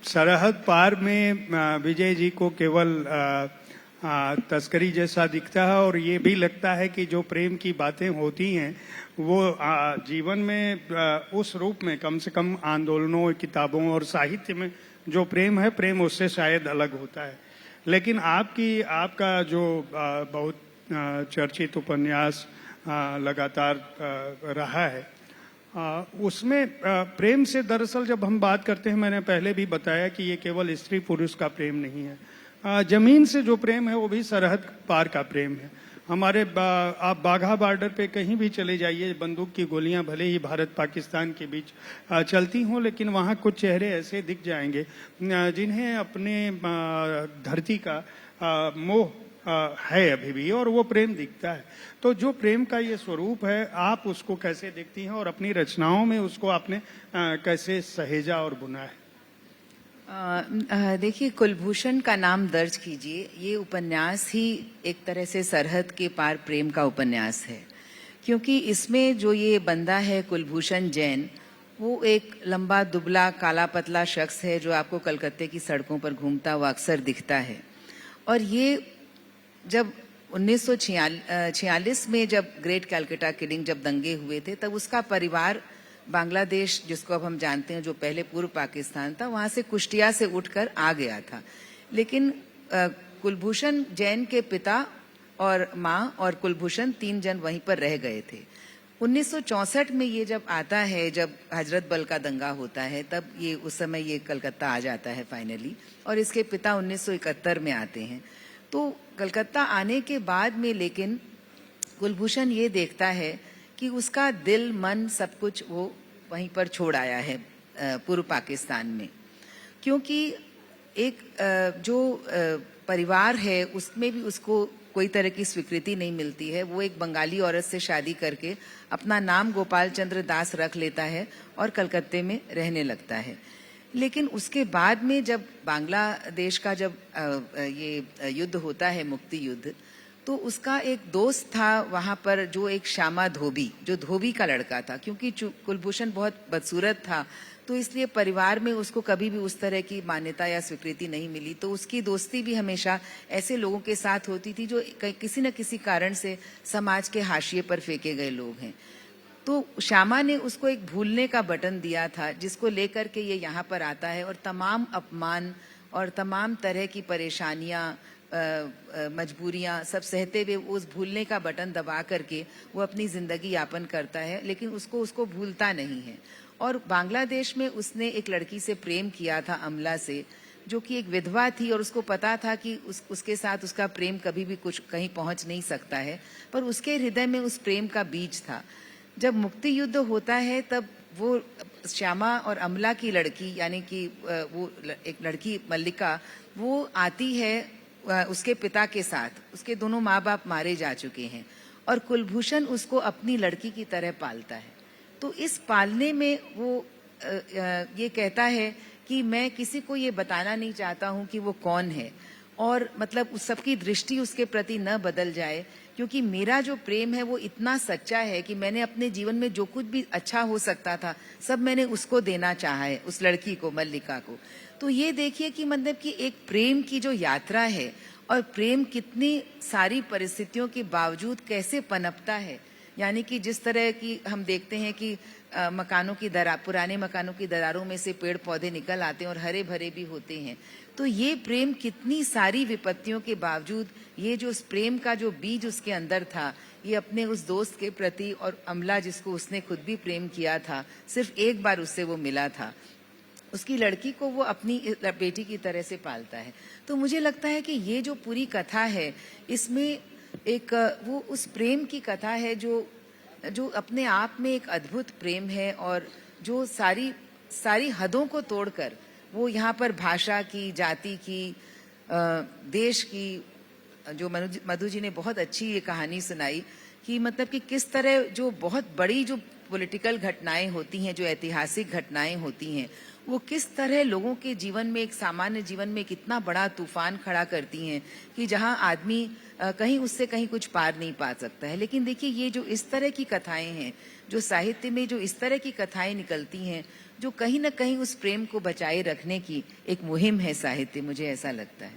सरहद पार में विजय जी को केवल तस्करी जैसा दिखता है, और ये भी लगता है कि जो प्रेम की बातें होती हैं वो जीवन में उस रूप में कम से कम आंदोलनों, किताबों और साहित्य में जो प्रेम है, प्रेम उससे शायद अलग होता है। लेकिन आपका जो बहुत चर्चित उपन्यास लगातार रहा है, उसमें प्रेम से दरअसल जब हम बात करते हैं, मैंने पहले भी बताया कि ये केवल स्त्री पुरुष का प्रेम नहीं है। जमीन से जो प्रेम है वो भी सरहद पार का प्रेम है। हमारे आप बाघा बॉर्डर पे कहीं भी चले जाइए, बंदूक की गोलियां भले ही भारत पाकिस्तान के बीच चलती हों, लेकिन वहाँ कुछ चेहरे ऐसे दिख जाएंगे जिन्हें अपने धरती का मोह है अभी भी, और वो प्रेम दिखता है। तो जो प्रेम का ये स्वरूप है, आप उसको कैसे देखती हैं और अपनी रचनाओं में उसको आपने कैसे सहेजा और बुना है? देखिए, कुलभूषण का नाम दर्ज कीजिए। ये उपन्यास ही एक तरह से सरहद के पार प्रेम का उपन्यास है, क्योंकि इसमें जो ये बंदा है कुलभूषण जैन, वो एक लंबा दुबला काला पतला शख्स है जो आपको कलकत्ते की सड़कों पर घूमता हुआ अक्सर दिखता है। और ये जब 1946 में जब ग्रेट कैलकाटा किलिंग, जब दंगे हुए थे, तब उसका परिवार बांग्लादेश, जिसको अब हम जानते हैं जो पहले पूर्व पाकिस्तान था, वहां से कुश्तिया से उठकर आ गया था। लेकिन कुलभूषण जैन के पिता और माँ और कुलभूषण 3 जन वहीं पर रह गए थे। 1964 में ये जब आता है, जब हजरत बल का दंगा होता है, तब ये उस समय ये कलकत्ता आ जाता है फाइनली, और इसके पिता 1971 में आते हैं। तो कलकत्ता आने के बाद में लेकिन कुलभूषण ये देखता है कि उसका दिल मन सब कुछ वो वहीं पर छोड़ आया है पूर्व पाकिस्तान में, क्योंकि एक जो परिवार है उसमें भी उसको कोई तरह की स्वीकृति नहीं मिलती है। वो एक बंगाली औरत से शादी करके अपना नाम गोपाल चंद्र दास रख लेता है और कलकत्ते में रहने लगता है। लेकिन उसके बाद में जब बांग्लादेश का जब ये युद्ध होता है, मुक्ति युद्ध, तो उसका एक दोस्त था वहां पर जो एक श्यामा धोबी, जो धोबी का लड़का था। क्योंकि कुलभूषण बहुत बदसूरत था, तो इसलिए परिवार में उसको कभी भी उस तरह की मान्यता या स्वीकृति नहीं मिली। तो उसकी दोस्ती भी हमेशा ऐसे लोगों के साथ होती थी जो किसी न किसी कारण से समाज के हाशिए पर फेंके गए लोग हैं। तो श्यामा ने उसको एक भूलने का बटन दिया था, जिसको लेकर के ये यहाँ पर आता है और तमाम अपमान और तमाम तरह की परेशानियां, मजबूरियां सब सहते हुए उस भूलने का बटन दबा करके वो अपनी जिंदगी यापन करता है। लेकिन उसको भूलता नहीं है। और बांग्लादेश में उसने एक लड़की से प्रेम किया था, अमला से, जो कि एक विधवा थी, और उसको पता था कि उसके साथ उसका प्रेम कभी भी कुछ कहीं पहुंच नहीं सकता है, पर उसके हृदय में उस प्रेम का बीज था। जब मुक्ति युद्ध होता है तब वो श्यामा और अमला की लड़की, यानी कि वो एक लड़की मल्लिका, वो आती है उसके पिता के साथ। उसके दोनों माँ बाप मारे जा चुके हैं और कुलभूषण उसको अपनी लड़की की तरह पालता है। तो इस पालने में वो ये कहता है कि मैं किसी को ये बताना नहीं चाहता हूँ कि वो कौन है, और मतलब उस सबकी दृष्टि उसके प्रति न बदल जाए, क्योंकि मेरा जो प्रेम है वो इतना सच्चा है कि मैंने अपने जीवन में जो कुछ भी अच्छा हो सकता था सब मैंने उसको देना चाहा है, उस लड़की को, मल्लिका को। तो ये देखिए कि मतलब कि एक प्रेम की जो यात्रा है, और प्रेम कितनी सारी परिस्थितियों के बावजूद कैसे पनपता है। यानी कि जिस तरह की हम देखते हैं कि मकानों की पुराने मकानों की दरारों में से पेड़ पौधे निकल आते हैं और हरे भरे भी होते हैं, तो ये प्रेम कितनी सारी विपत्तियों के बावजूद, ये जो उस प्रेम का जो बीज उसके अंदर था, ये अपने उस दोस्त के प्रति, और अमला जिसको उसने खुद भी प्रेम किया था, सिर्फ एक बार उससे वो मिला था, उसकी लड़की को वो अपनी बेटी की तरह से पालता है। तो मुझे लगता है कि ये जो पूरी कथा है, इसमें एक वो उस प्रेम की कथा है जो अपने आप में एक अद्भुत प्रेम है, और जो सारी हदों को तोड़कर वो यहाँ पर भाषा की, जाति की, देश की, जो मधु जी ने बहुत अच्छी ये कहानी सुनाई कि मतलब कि किस तरह जो बहुत बड़ी जो पॉलिटिकल घटनाएं होती हैं, जो ऐतिहासिक घटनाएं होती हैं, वो किस तरह लोगों के जीवन में, एक सामान्य जीवन में कितना बड़ा तूफान खड़ा करती हैं कि जहां आदमी कहीं उससे कहीं कुछ पार नहीं पा सकता है। लेकिन देखिए, ये जो इस तरह की कथाएं हैं, जो साहित्य में जो इस तरह की कथाएं निकलती हैं, जो कहीं ना कहीं उस प्रेम को बचाए रखने की एक मुहिम है साहित्य, मुझे ऐसा लगता है।